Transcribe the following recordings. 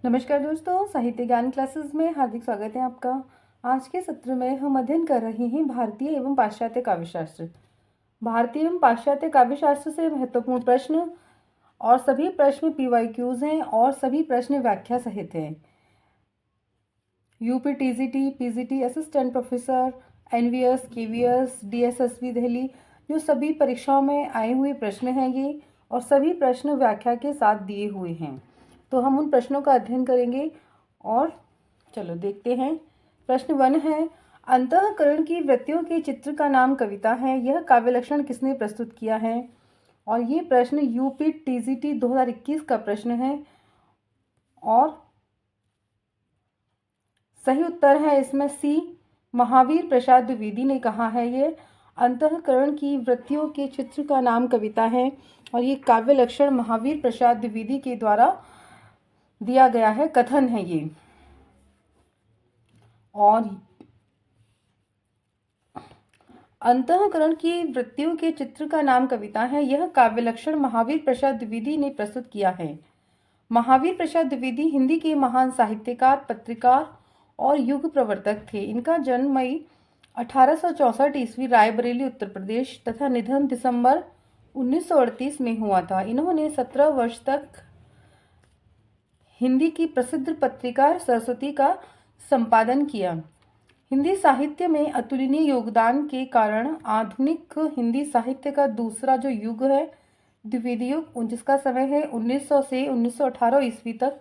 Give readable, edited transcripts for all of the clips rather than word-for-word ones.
नमस्कार दोस्तों, साहित्य ज्ञान क्लासेस में हार्दिक स्वागत है आपका। आज के सत्र में हम अध्ययन कर रहे हैं भारतीय एवं पाश्चात्य काव्यशास्त्र। भारतीय एवं पाश्चात्य काव्यशास्त्र से महत्वपूर्ण प्रश्न और सभी प्रश्न PYQs हैं और सभी प्रश्न व्याख्या सहित हैं। UP TGT, PGT, assistant professor, NVS, KVS, DSSB Delhi, जो सभी परीक्षाओं में आए हुए प्रश्न हैं ये, और सभी प्रश्न व्याख्या के साथ दिए हुए हैं। तो हम उन प्रश्नों का अध्ययन करेंगे और चलो देखते हैं। प्रश्न 1 है, अंतःकरण की वृत्तियों के चित्र का नाम कविता है। यह काव्य लक्षण किसने प्रस्तुत किया है? और ये प्रश्न यूपी टीजीटी 2021 का प्रश्न है और सही उत्तर है इसमें सी, महावीर प्रसाद द्विवेदी ने कहा है। ये अंतःकरण की वृत्तियों के चित्र का नाम कविता है और ये काव्य लक्षण महावीर प्रसाद द्विवेदी के द्वारा दिया गया है, कथन है ये। और अंतःकरण की वृत्तियों के चित्र का नाम कविता है, यह काव्य लक्षण महावीर प्रसाद द्विवेदी ने प्रस्तुत किया है। महावीर प्रसाद द्विवेदी हिंदी के महान साहित्यकार, पत्रकार और युग प्रवर्तक थे। इनका जन्म मई 1864 ईस्वी रायबरेली उत्तर प्रदेश तथा निधन दिसंबर 1938 में हुआ था। इन्होंने 17 वर्ष तक हिंदी की प्रसिद्ध पत्रिका सरस्वती का संपादन किया। हिंदी साहित्य में अतुलनीय योगदान के कारण आधुनिक हिंदी साहित्य का दूसरा जो युग है, द्विवेदी युग, जिसका समय है 1900 से 1918 ईस्वी तक,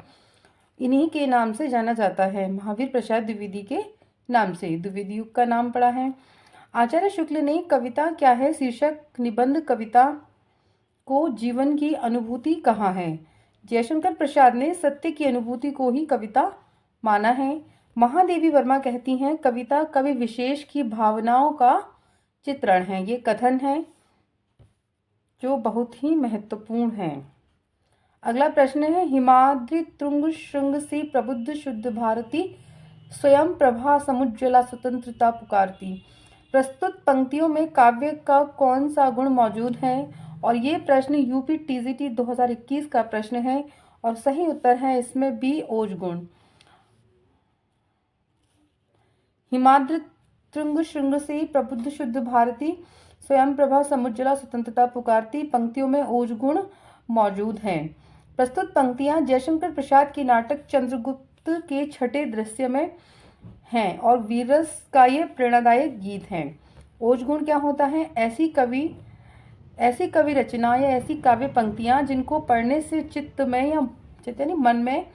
इन्हीं के नाम से जाना जाता है। महावीर प्रसाद द्विवेदी के नाम से द्विवेदी युग का नाम पड़ा है। आचार्य शुक्ल ने कविता क्या है शीर्षक निबंध कविता को जीवन की अनुभूति कहा है। जयशंकर प्रसाद ने सत्य की अनुभूति को ही कविता माना है। महादेवी वर्मा कहती हैं कविता कवि विशेष की भावनाओं का चित्रण है। ये कथन है जो बहुत ही महत्वपूर्ण है। अगला प्रश्न है, हिमाद्रि तुंग श्रृंग से प्रबुद्ध शुद्ध भारती, स्वयं प्रभा समुज्ज्वला स्वतंत्रता पुकारती। प्रस्तुत पंक्तियों में काव्य का कौन सा गुण मौजूद है? और ये प्रश्न यूपी टीजीटी 2021 का प्रश्न है और सही उत्तर है इसमें बी, ओज गुण। हिमाद्रि तुंग श्रृंग से प्रबुद्ध शुद्ध भारती, स्वयं प्रभा समुज्ज्वला स्वतंत्रता पुकारती, पंक्तियों में ओज गुण मौजूद हैं। प्रस्तुत पंक्तियां जयशंकर प्रसाद के नाटक चंद्रगुप्त के छठे दृश्य में हैं और वीररस का ये प्रेरणादायक गीत है। ओज गुण क्या होता है? ऐसी कवि रचना या ऐसी काव्य पंक्तियां जिनको पढ़ने से चित्त में या यानी मन में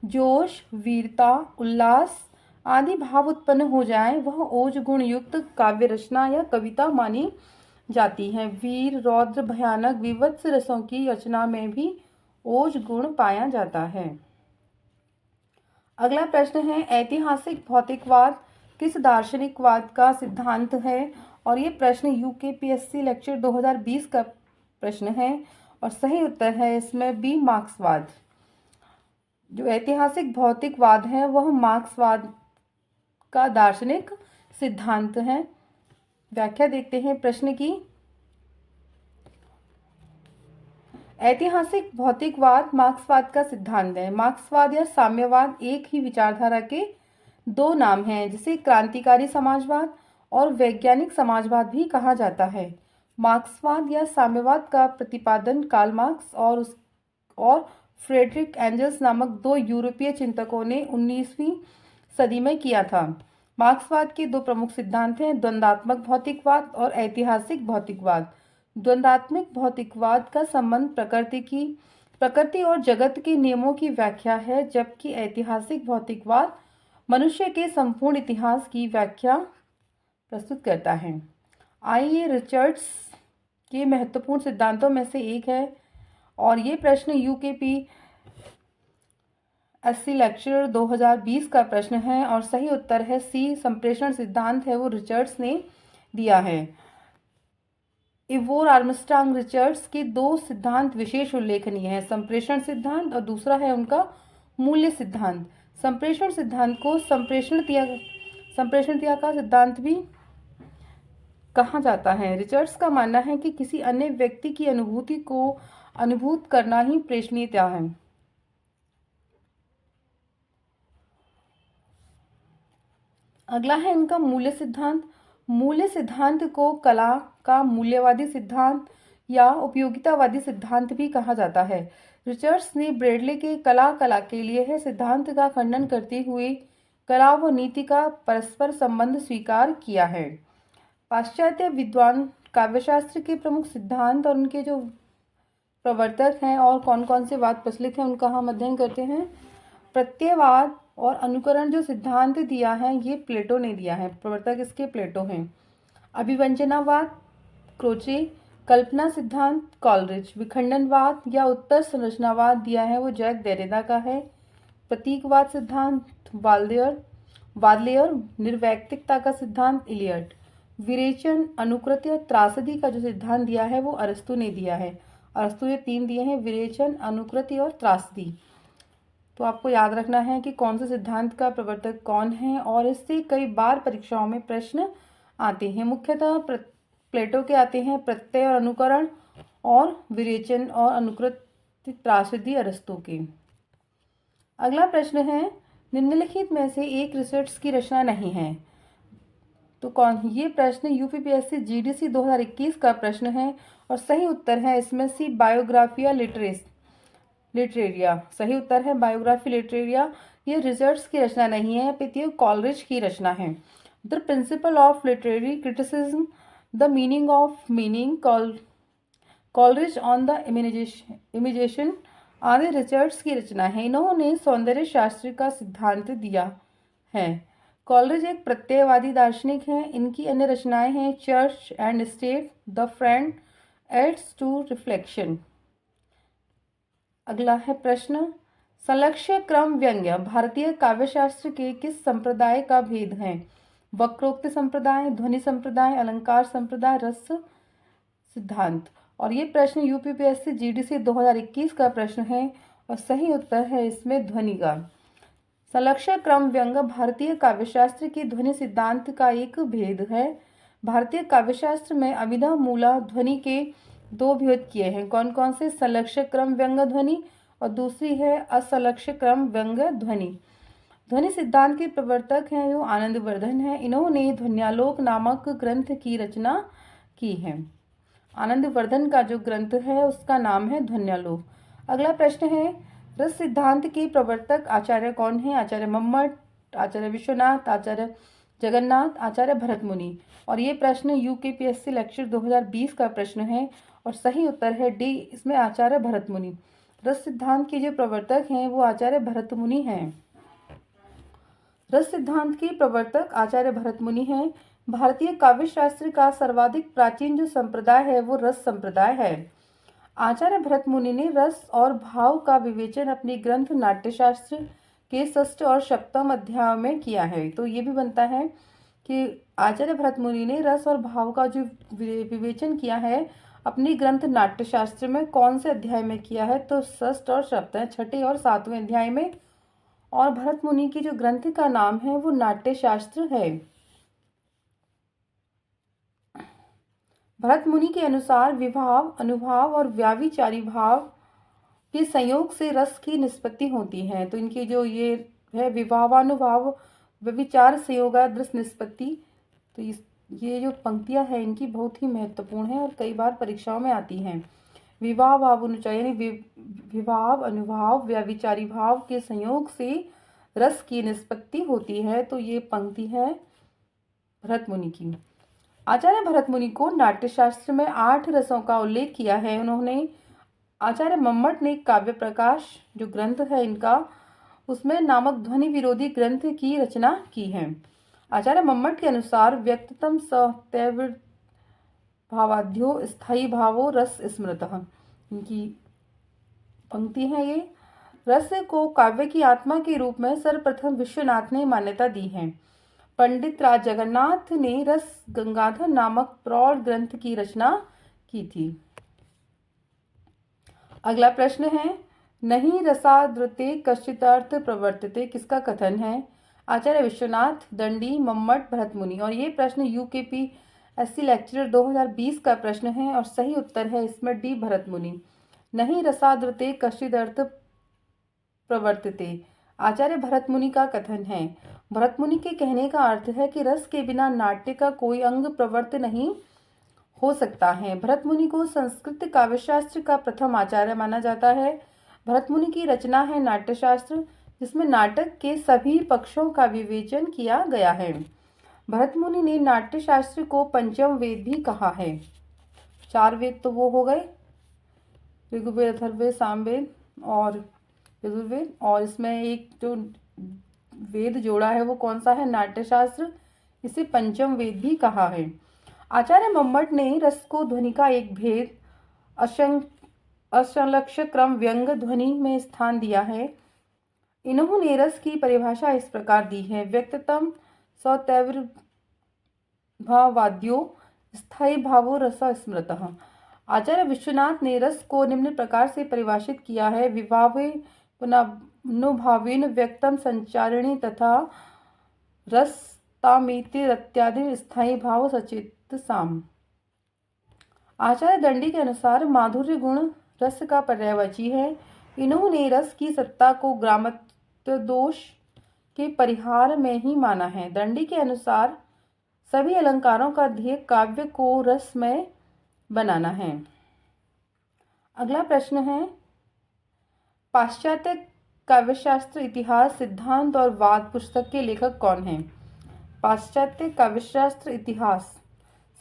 जोश, वीरता, उल्लास आदि भाव उत्पन्न हो जाए, वह ओज गुण युक्त काव्य रचना या कविता मानी जाती है। वीर, रौद्र, भयानक, विवत्स रसों की रचना में भी ओज गुण पाया जाता है। अगला प्रश्न है, ऐतिहासिक भौतिकवाद किस दार्शनिकवाद का सिद्धांत है? और ये प्रश्न UKPSC लेक्चर 2020 का प्रश्न है और सही उत्तर है इसमें बी, मार्क्सवाद। जो ऐतिहासिक भौतिकवाद है वह मार्क्सवाद का दार्शनिक सिद्धांत है। व्याख्या देखते हैं प्रश्न की। ऐतिहासिक भौतिकवाद मार्क्सवाद का सिद्धांत है। मार्क्सवाद या साम्यवाद एक ही विचारधारा के दो नाम हैं, जिसे क्रांतिकारी समाजवाद और वैज्ञानिक समाजवाद भी कहा जाता है। मार्क्सवाद या साम्यवाद का प्रतिपादन कार्ल मार्क्स और फ्रेडरिक एंजल्स नामक दो यूरोपीय चिंतकों ने 19वीं सदी में किया था। मार्क्सवाद के दो प्रमुख सिद्धांत हैं, द्वंद्वात्मक भौतिकवाद और ऐतिहासिक भौतिकवाद। द्वंद्वात्मक भौतिकवाद का संबंध प्रकृति और जगत के नियमों की व्याख्या है, जबकि ऐतिहासिक भौतिकवाद मनुष्य के संपूर्ण इतिहास की व्याख्या प्रस्तुत करता है। आइए रिचर्ड्स के महत्वपूर्ण सिद्धांतों में से एक है और ये प्रश्न UKPSC लेक्चर 2020 का प्रश्न है और सही उत्तर है सी, संप्रेषण सिद्धांत है वो रिचर्ड्स ने दिया है। इवोर आर्मस्ट्रांग रिचर्ड्स के दो सिद्धांत विशेष उल्लेखनीय है, संप्रेषण सिद्धांत और दूसरा है उनका मूल्य सिद्धांत। संप्रेषण सिद्धांत को संप्रेषण क्रिया का सिद्धांत भी कहा जाता है। रिचर्ड्स का मानना है कि किसी अन्य व्यक्ति की अनुभूति को अनुभूत करना ही प्रेषणीयता है। अगला है इनका मूल्य सिद्धांत। मूल्य सिद्धांत को कला का मूल्यवादी सिद्धांत या उपयोगितावादी सिद्धांत भी कहा जाता है। रिचर्ड्स ने ब्रैडले के कला के लिए है सिद्धांत का खंडन करते हुए कला व नीति का परस्पर संबंध स्वीकार किया है। पाश्चात्य विद्वान काव्यशास्त्र के प्रमुख सिद्धांत और उनके जो प्रवर्तक हैं और कौन कौन से वाद प्रचलित हैं उनका हम अध्ययन करते हैं। प्रत्ययवाद और अनुकरण जो सिद्धांत दिया है ये प्लेटो ने दिया है, प्रवर्तक इसके प्लेटो हैं। अभिव्यंजनावाद क्रोचे, कल्पना सिद्धांत कॉलरिज, विखंडनवाद या उत्तर संरचनावाद दिया है वो जैक देरेदा का है। प्रतीकवाद सिद्धांत वादलेयर, निर्वैयक्तिकता का सिद्धांत इलियट, विरेचन अनुकृत्य त्रासदी का जो सिद्धांत दिया है वो अरस्तु ने दिया है। अरस्तु ने 3 दिए हैं, विरेचन, अनुकृति और त्रासदी। तो आपको याद रखना है कि कौन से सिद्धांत का प्रवर्तक कौन है और इससे कई बार परीक्षाओं में प्रश्न आते हैं। मुख्यतः प्लेटो के आते हैं प्रत्यय और अनुकरण, और विरेचन और अनुकृति त्रासदी अरस्तु के। अगला प्रश्न है निम्नलिखित में से एक रिसर्च की रचना नहीं है तो कौन। ये प्रश्न यूपीपीएससी जीडीसी 2021 का प्रश्न है और सही उत्तर है इसमें सी बायोग्राफिया लिटरेरिया। सही उत्तर है बायोग्राफी लिटरेरिया। ये रिसर्च की रचना नहीं है, अपितु कॉलरिज की रचना है। The principle of literary criticism, the meaning of meaning, Coleridge on the imagination आदि रिसर्च की रचना है। इन्होंने सौंदर्य शास्त्र का सिद्धांत दिया है। कॉलरिज एक प्रत्ययवादी दार्शनिक हैं। इनकी अन्य रचनाएं हैं church and state, the friend, aids to reflection. अगला है प्रश्न संलक्ष्य क्रम व्यंग्य भारतीय काव्यशास्त्र के किस संप्रदाय का भेद है। वक्रोक्ति संप्रदाय, ध्वनि संप्रदाय, अलंकार संप्रदाय, रस सिद्धांत। और ये प्रश्न यूपीपीएससी जीडीसी 2021 का प्रश्न है और सही उत्तर है इसमें ध्वनि का। संलक्ष्य क्रम व्यंग्य भारतीय काव्यशास्त्र के ध्वनि सिद्धांत का एक भेद है। भारतीय काव्यशास्त्र में अभिधा मूला ध्वनि के 2 भेद किए हैं। कौन कौन से। संलक्ष्य क्रम व्यंग्य ध्वनि और दूसरी है असंलक्ष्य क्रम व्यंग्य ध्वनि। ध्वनि सिद्धांत के प्रवर्तक हैं जो आनंदवर्धन है। इन्होंने ध्वन्यालोक नामक ग्रंथ की रचना की है। आनंदवर्धन का जो ग्रंथ है उसका नाम है ध्वन्यालोक। अगला प्रश्न है रस सिद्धांत के प्रवर्तक आचार्य कौन है। आचार्य मम्मट, आचार्य विश्वनाथ, आचार्य जगन्नाथ, आचार्य भरत मुनि। और ये प्रश्न यूकेपीएससी लेक्चर 2020 का प्रश्न है और सही उत्तर है डी, इसमें आचार्य भरत मुनि। रस सिद्धांत के जो प्रवर्तक हैं वो आचार्य भरत मुनि हैं। रस सिद्धांत के प्रवर्तक आचार्य भरत मुनि हैं। भारतीय काव्यशास्त्र का सर्वाधिक प्राचीन जो संप्रदाय है वो रस संप्रदाय है। आचार्य भरत मुनि ने रस और भाव का विवेचन अपने ग्रंथ नाट्यशास्त्र के 6 और 7 अध्याय में किया है। तो ये भी बनता है कि आचार्य भरत मुनि ने रस और भाव का जो विवेचन किया है अपनी ग्रंथ नाट्यशास्त्र में कौन से अध्याय में किया है। तो 6 और 7, 6 और 7वें अध्याय में। और भरत मुनि की जो ग्रंथ का नाम है वो नाट्यशास्त्र है। भरत मुनि के अनुसार विभाव, अनुभाव और व्याविचारी भाव के संयोग से रस की निष्पत्ति होती है। तो इनकी जो ये है विभावानुभाव व्यभिचार संयोगादृश निष्पत्ति। तो ये जो पंक्तियां हैं इनकी बहुत ही महत्वपूर्ण है और कई बार परीक्षाओं में आती हैं। विभाव अनुचय यानी विभाव, अनुभाव, व्याविचारी भाव के संयोग से रस की निष्पत्ति होती है। तो ये पंक्ति है भरत मुनि की। आचार्य भरत मुनि को नाट्यशास्त्र में 8 रसों का उल्लेख किया है उन्होंने। आचार्य मम्मट ने काव्य प्रकाश जो ग्रंथ है इनका उसमें नामक ध्वनि विरोधी ग्रंथ की रचना की है। आचार्य मम्मट के अनुसार व्यक्ततम सत्यव भावाध्यो स्थायी भावो रस स्मृतः। इनकी पंक्ति है ये। रस को काव्य की आत्मा के रूप में सर्वप्रथम विश्वनाथ ने मान्यता दी है। पंडित राज जगन्नाथ ने रस गंगाधर नामक प्रौढ़ ग्रंथ की रचना की थी। अगला प्रश्न है नहीं रसादृते कश्चिदर्थ प्रवर्तते किसका कथन है। आचार्य विश्वनाथ, दंडी, मम्मट, भरत मुनि। और ये प्रश्न यूकेपीएससी लेक्चरर 2020 का प्रश्न है और सही उत्तर है इसमें डी, भरत मुनि। नहीं रसादृते कश्चिदर्थ प्रवर्तते आचार्य भरत मुनि का कथन है। भरत मुनि के कहने का अर्थ है कि रस के बिना नाट्य का कोई अंग प्रवृत्त नहीं हो सकता है। भरत मुनि को संस्कृत काव्यशास्त्र का प्रथम आचार्य माना जाता है। भरत मुनि की रचना है नाट्यशास्त्र, जिसमें नाटक के सभी पक्षों का विवेचन किया गया है। भरत मुनि ने नाट्यशास्त्र को पंचम वेद भी कहा है। 4 वेद तो वो हो गए, ऋग्वेद, अथर्ववेद, सामवेद और यजुर्वेद, और इसमें एक जो वेद जोड़ा है वो कौन सा है? नाट्यशास्त्र। इसे पंचम वेद भी कहा है। आचार्य मम्मट ने रस को ध्वनि का एक भेद, असंलक्ष्य क्रम, व्यंग ध्वनि में स्थान दिया है। इन्होंने रस की परिभाषा इस प्रकार दी है: व्यक्ततम सतैर्भावाद्यो स्थायी भावो रस स्मृतः। आचार्य विश्वनाथ ने रस को निम्न प्रकार से परिभाषित किया है: विभावे पुनभावेन व्यक्तम संचारिणी तथा रसतामेति रत्यादि स्थायी भाव सचेत साम। आचार्य दंडी के अनुसार माधुर्य गुण रस का पर्यायवाची है। इन्होंने रस की सत्ता को ग्रामत्व दोष के परिहार में ही माना है। दंडी के अनुसार सभी अलंकारों का ध्येय काव्य को रस में बनाना है। अगला प्रश्न है, पाश्चात्य काव्यशास्त्र इतिहास, सिद्धांत और वाद पुस्तक के लेखक कौन हैं? पाश्चात्य काव्यशास्त्र इतिहास,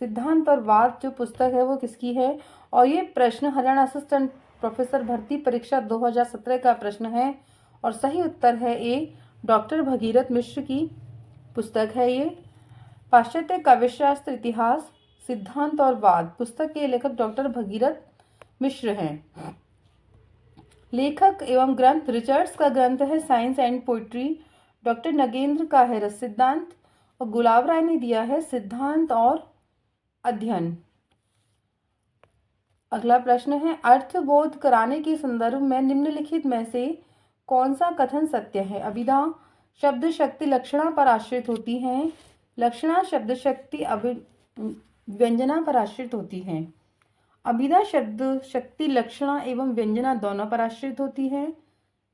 सिद्धांत और वाद जो पुस्तक है वो किसकी है? और ये प्रश्न हरियाणा असिस्टेंट प्रोफेसर भर्ती परीक्षा 2017 का प्रश्न है और सही उत्तर है ए, डॉक्टर भगीरथ मिश्र की पुस्तक है ये। पाश्चात्य काव्यशास्त्र इतिहास, सिद्धांत और वाद पुस्तक के लेखक डॉक्टर भगीरथ मिश्र हैं। लेखक एवं ग्रंथ, रिचर्ड्स का ग्रंथ है science and poetry, doctor Nagendra का है रस सिद्धांत और गुलाब राय ने दिया है सिद्धांत और अध्ययन। अगला प्रश्न है, अर्थबोध कराने के संदर्भ में निम्नलिखित में से कौन सा कथन सत्य है? अभिधा शब्द शक्ति लक्षणा पर आश्रित होती है। लक्षणा शब्द शक्ति व्यंजना पर आश्रित होती है। अभिधा शब्द शक्ति लक्षणा एवं व्यंजना दोनों पर आश्रित होती है।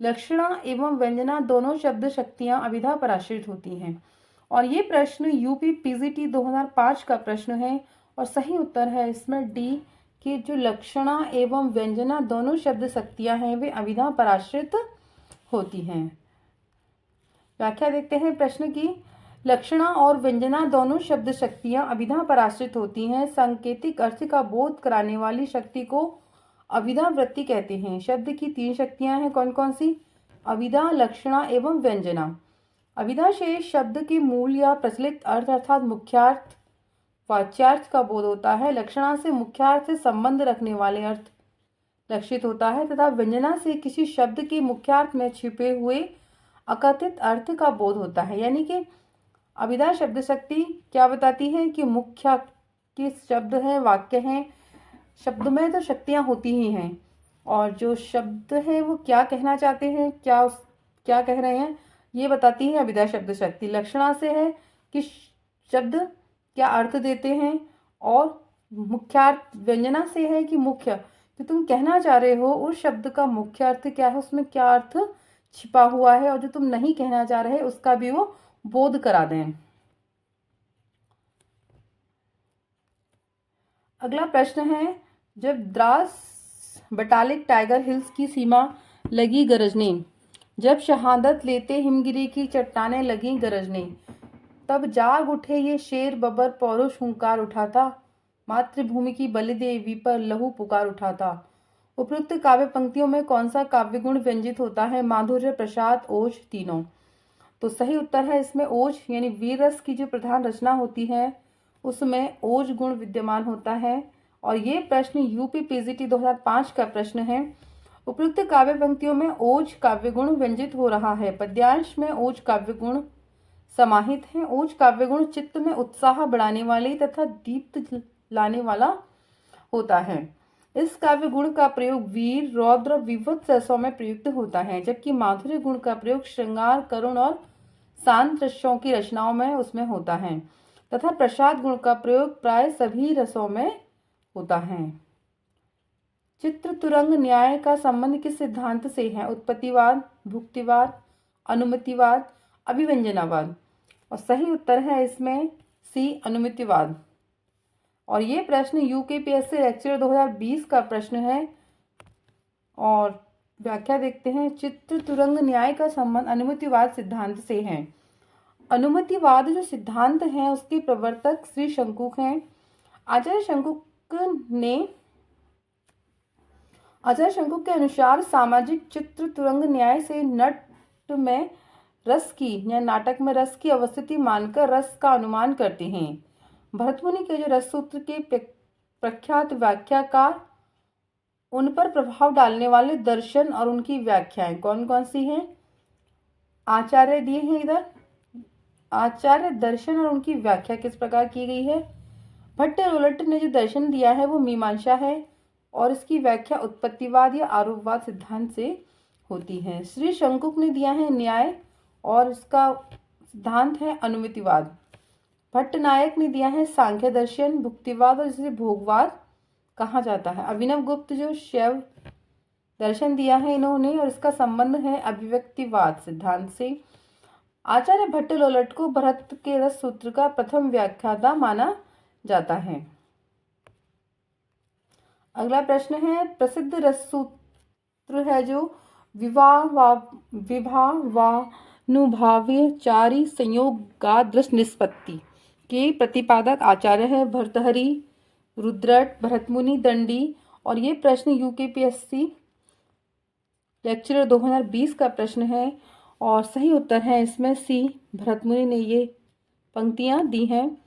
लक्षणा एवं व्यंजना दोनों शब्द शक्तियां अभिधा पर आश्रित होती हैं। और ये प्रश्न यूपी पीजीटी 2005 का प्रश्न है और सही उत्तर है इसमें डी कि जो लक्षणा एवं व्यंजना दोनों शब्द शक्तियां हैं वे अभिधा पर आश्रित होती हैं। व्याख्या देखते हैं प्रश्न की। लक्षणा और व्यंजना दोनों शब्द शक्तियां अभिधा पर आश्रित होती हैं। सांकेतिक अर्थ का बोध कराने वाली शक्ति को अभिधा वृत्ति कहते हैं। शब्द की 3 शक्तियां हैं, कौन कौन सी? अभिधा, लक्षणा एवं व्यंजना। अभिधा से शब्द के मूल या प्रचलित अर्थ अर्थात मुख्यार्थ, वाच्यार्थ का बोध होता है। लक्षणा से मुख्यार्थ से संबंध रखने वाले अर्थ लक्षित होता है तथा व्यंजना से किसी शब्द के मुख्यार्थ में छिपे हुए अकथित अर्थ का बोध होता है। यानी कि अभिधा शब्द शक्ति क्या बताती है कि मुख्य के शब्द हैं, वाक्य हैं, शब्द में तो शक्तियां होती ही हैं और जो शब्द है वो क्या कहना चाहते हैं, क्या कह रहे हैं, ये बताती है अभिधा शब्द शक्ति। लक्षणा से है कि शब्द क्या अर्थ देते हैं और मुख्यार्थ व्यंजना से है कि मुख्य जो तुम कहना चाह रहे हो उस शब्द का मुख्य अर्थ क्या है, उसमें क्या अर्थ छिपा हुआ है और जो तुम नहीं कहना चाह रहे उसका भी वो बोध करा दें। अगला प्रश्न है, जब द्रास बटालिक टाइगर हिल्स की सीमा लगी गरजने, जब शहादत लेते हिमगिरी की चट्टानें लगी गरजने, तब जाग उठे ये शेर बबर पौरुष हुंकार उठाता, मातृभूमि की बलि देवी पर लहू पुकार उठाता। उपयुक्त काव्य पंक्तियों में कौन सा काव्य गुण व्यंजित होता है? माधुर्य, प्रसाद, ओज, तीनों। तो सही उत्तर है इसमें ओज, यानी वीर रस की जो प्रधान रचना होती है उसमें ओज गुण विद्यमान होता है। और ये प्रश्न यूपी पीजीटी 2005 का प्रश्न है। उपयुक्त काव्य पंक्तियों में ओज काव्य गुण व्यंजित हो रहा है। पद्यांश में ओज काव्य गुण समाहित है। ओज काव्य गुण चित्त में उत्साह बढ़ाने वाले तथा दीप्त लाने वाला होता है। इस काव्य गुण का प्रयोग वीर, रौद्र, विभत्स रसों में प्रयुक्त होता है, जबकि माधुर्य गुण का प्रयोग श्रृंगार, करुण और शांत रसों की रचनाओं में उसमें होता है तथा प्रसाद गुण का प्रयोग प्राय सभी रसों में होता है। चित्र तुरंग न्याय का संबंध किस सिद्धांत से है? उत्पत्तिवाद, भुक्तिवाद, अनुमतिवाद, अभिव्यंजनावाद। और सही उत्तर है इसमें सी, अनुमितिवाद। और ये प्रश्न यूकेपीएससी लेक्चर 2020 का प्रश्न है। और व्याख्या देखते हैं। चित्र तुरंग न्याय का संबंध अनुमितिवाद सिद्धांत से है। अनुमितिवाद जो सिद्धांत है उसके प्रवर्तक श्री शंकुक हैं। आचार्य शंकुक के अनुसार सामाजिक चित्र तुरंग न्याय से नाटक में रस की अवस्थिति मानकर रस का अनुमान करते हैं। भरतमुनि के जो रस सूत्र के प्रख्यात व्याख्याकार, उन पर प्रभाव डालने वाले दर्शन और उनकी व्याख्याएं कौन कौन सी हैं? आचार्य दिए हैं इधर। आचार्य दर्शन और उनकी व्याख्या किस प्रकार की गई है? भट्ट रोलट ने जो दर्शन दिया है वो मीमांसा है और इसकी व्याख्या उत्पत्तिवाद या आरोपवाद सिद्धांत से होती है। श्री शंकुक ने दिया है न्याय और इसका सिद्धांत है अनुमितिवाद। भट्ट नायक ने दिया है सांख्य दर्शन, भुक्तिवाद और जिसे भोगवाद कहा जाता है। अभिनव गुप्त जो शैव दर्शन दिया है इन्होंने और इसका संबंध है अभिव्यक्तिवाद सिद्धांत से। आचार्य भट्ट लोलट को भरत के रस सूत्र का प्रथम व्याख्याता माना जाता है। अगला प्रश्न है, प्रसिद्ध रस सूत्र है जो विभावानुभाव्यचारी संयोगादृश निष्पत्ति के प्रतिपादक आचार्य है भर्तहरि, रुद्रट, भरतमुनि, दंडी। और ये प्रश्न यूकेपीएससी लेक्चरर 2020 का प्रश्न है और सही उत्तर है इसमें सी, भरतमुनि ने ये पंक्तियां दी हैं।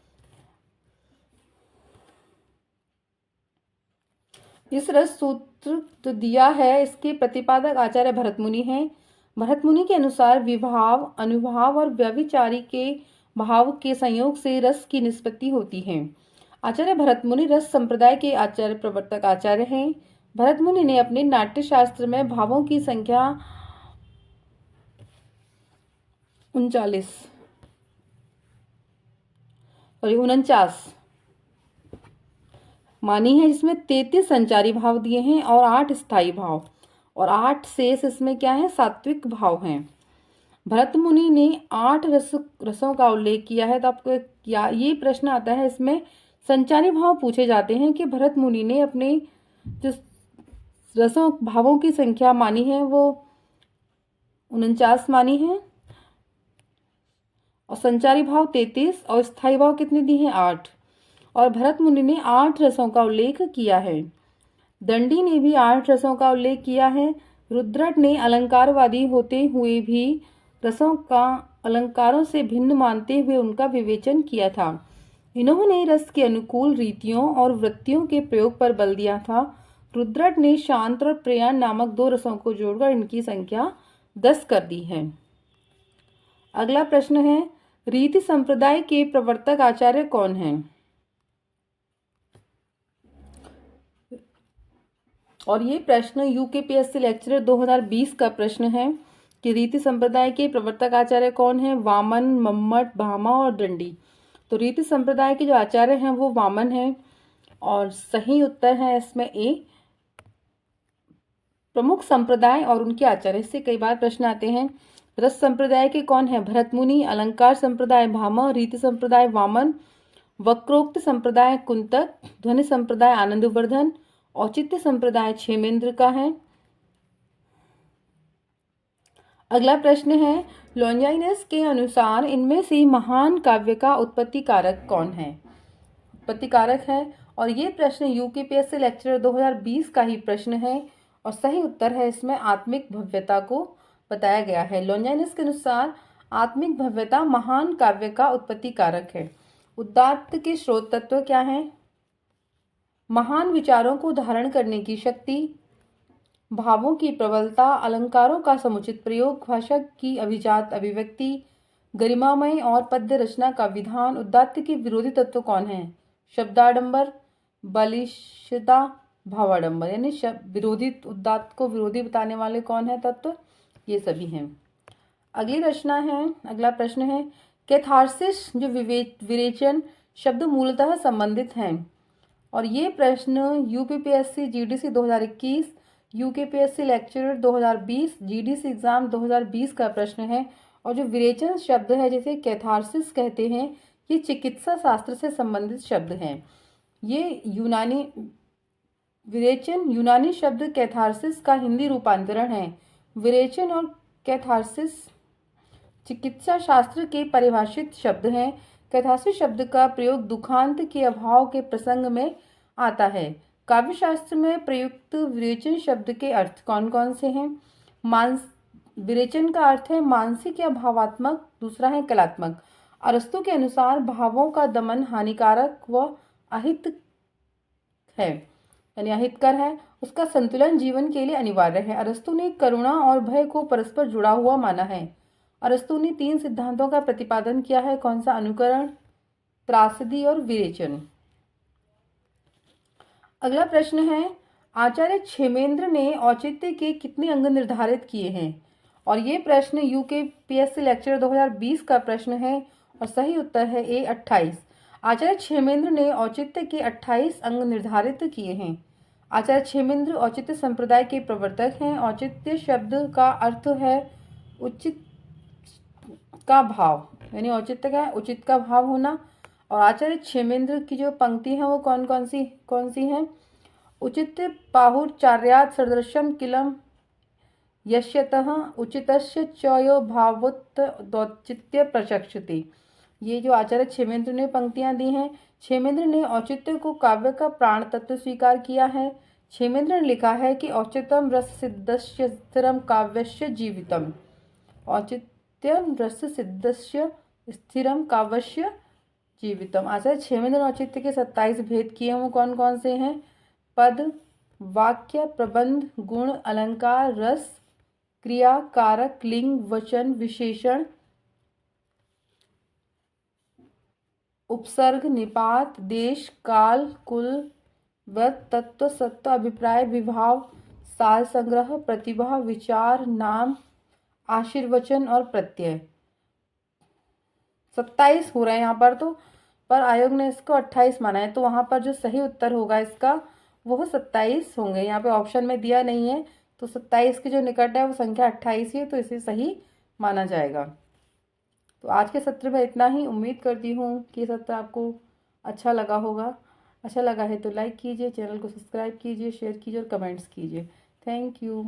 इस रस सूत्र जो दिया है इसके प्रतिपादक आचार्य भरतमुनि हैं। भरतमुनि के अनुसार विभाव, अनुभाव और व्यभिचारी के भाव के संयोग से रस की निष्पत्ति होती है। आचार्य भरतमुनि रस संप्रदाय के आचार्य प्रवर्तक आचार्य हैं। भरतमुनि ने अपने नाट्य शास्त्र में भावों की संख्या 49 मानी है, जिसमें 33 संचारी भाव दिए हैं और 8 स्थायी भाव और 8 शेष इसमें क्या है, सात्विक भाव हैं। भरतमुनि ने 8 रसों का उल्लेख किया है। तो आपको ये प्रश्न आता है, इसमें संचारी भाव पूछे जाते हैं कि भरतमुनि ने अपने जो रसों भावों की संख्या मानी है वो 49 मानी है और संचारी भाव 33 और स्थायी भाव कितने दिए हैं, 8। और भरतमुनि ने 8 रसों का उल्लेख किया है। दंडी ने भी 8 रसों का उल्लेख किया है। रुद्रट ने अलंकारवादी होते हुए भी रसों का अलंकारों से भिन्न मानते हुए उनका विवेचन किया था। इन्होंने रस के अनुकूल रीतियों और वृत्तियों के प्रयोग पर बल दिया था। रुद्रट ने शांत और प्रयाण नामक 2 रसों को जोड़कर इनकी संख्या 10 कर दी है। अगला प्रश्न है, रीति संप्रदाय के प्रवर्तक आचार्य कौन हैं? और ये प्रश्न यूकेपीएससी लेक्चरर 2020 का प्रश्न है कि रीति संप्रदाय के प्रवर्तक आचार्य कौन हैं? वामन, मम्मट, भामा और दंडी। तो रीति संप्रदाय के जो आचार्य हैं वो वामन हैं और सही उत्तर है इसमें ए। प्रमुख संप्रदाय और उनके आचार्य से कई बार प्रश्न आते हैं। रस संप्रदाय के कौन है? भरतमुनि। अलंकार संप्रदाय भामा, रीति संप्रदाय वामन, वक्रोक्त संप्रदाय कुंतक, ध्वनि संप्रदाय आनंदवर्धन, औचित्य संप्रदाय क्षेमेंद्र का है। अगला प्रश्न है, लॉन्जाइनस के अनुसार इनमें से महान काव्य का उत्पत्ति कारक कौन है? उत्पत्ति कारक है और ये प्रश्न यूकेपीएससी लेक्चरर 2020 का ही प्रश्न है और सही उत्तर है इसमें आत्मिक भव्यता को बताया गया है। लॉन्जाइनस के अनुसार आत्मिक भव्यता महान काव्य का उत्पत्ति कारक है। उदात्त के स्रोत तत्व क्या है? महान विचारों को धारण करने की शक्ति, भावों की प्रबलता, अलंकारों का समुचित प्रयोग, भाषा की अभिजात अभिव्यक्ति, गरिमामय और पद्य रचना का विधान। उदात्त के विरोधी तत्व कौन है? शब्दाडंबर, बालिशता, भावाडंबर। यानी विरोधी, उदात्त को विरोधी बताने वाले कौन है तत्व? ये सभी हैं। अगला प्रश्न है, कैथारसिस जो विरेचन शब्द मूलतः संबंधित हैं और ये प्रश्न UPPSC GDC 2021 UKPSC lecturer 2020 GDC exam 2020 का प्रश्न है। और जो विरेचन शब्द है, जिसे कैथारसिस कहते हैं, ये चिकित्सा शास्त्र से संबंधित शब्द हैं। ये विरेचन यूनानी शब्द कैथारसिस का हिंदी रूपांतरण है। विरेचन और कैथारसिस चिकित्सा शास्त्र के परिभाषित शब्द हैं। कैथारसिस शब्द का प्रयोग दुखांत के अभाव के प्रसंग में आता है। काव्यशास्त्र में प्रयुक्त विरेचन शब्द के अर्थ कौन कौन से हैं? विरेचन का अर्थ है मानसिक या भावात्मक, दूसरा है कलात्मक। अरस्तु के अनुसार भावों का दमन हानिकारक व अहित है, यानी अहितकर है। उसका संतुलन जीवन के लिए अनिवार्य है। अरस्तु ने करुणा और भय को परस्पर जुड़ा हुआ माना है। अरस्तु ने 3 सिद्धांतों का प्रतिपादन किया है। कौन सा? अनुकरण, त्रासदी और विरेचन। अगला प्रश्न है, आचार्य क्षेमेंद्र ने औचित्य के कितने अंग निर्धारित किए हैं? और ये प्रश्न यूकेपीएससी लेक्चर 2020 का प्रश्न है और सही उत्तर है ए 28। आचार्य क्षेमेंद्र ने औचित्य के 28 अंग निर्धारित किए हैं। आचार्य क्षेमेंद्र औचित्य संप्रदाय के प्रवर्तक हैं। औचित्य शब्द का अर्थ है उचित का भाव, यानी औचित्य का है उचित का भाव होना। और आचार्य क्षेमेंद्र की जो पंक्ति है वो कौन कौन सी हैं? उचित बाहुर्चार्यात् सदृशं किलं यस्यतः उचितस्य च यो भावोत्तौचित्य प्रचक्षते। ये जो आचार्य क्षेमेंद्र ने पंक्तियां दी हैं, क्षेमेंद्र ने औचित्य को काव्य का प्राण तत्व स्वीकार किया है। क्षेमेंद्र ने लिखा है कि औचित्यम रस सिद्धस्य स्थिरम काव्यस्य जीवितम। औचित्यम रस सिद्धस्य स्थिरम काव्यस्य जीवितम। आचार्य क्षेमेंद्र ने औचित्य के 27 भेद किए, वो कौन कौन से हैं? पद, वाक्य, प्रबंध, गुण, अलंकार, रस, क्रिया, कारक, लिंग, वचन, विशेषण, उपसर्ग, निपात, देश, काल, कुल, व्रत, तत्व, सत्व, अभिप्राय, विभाव, सार संग्रह, प्रतिभा, विचार, नाम, आशीर्वचन और प्रत्यय। 27 हो रहे हैं यहाँ पर तो, पर आयोग ने इसको 28 माना है, तो वहाँ पर जो सही उत्तर होगा इसका वो 27 होंगे। यहाँ पे ऑप्शन में दिया नहीं है, तो 27 के जो निकट है वो संख्या 28 ही है, तो इसे सही माना जाएगा। तो आज के सत्र में इतना ही। उम्मीद करती हूँ कि सत्र आपको अच्छा लगा होगा। अच्छा लगा है तो लाइक कीजिए, चैनल को सब्सक्राइब कीजिए, शेयर कीजिए और कमेंट्स कीजिए। Thank you.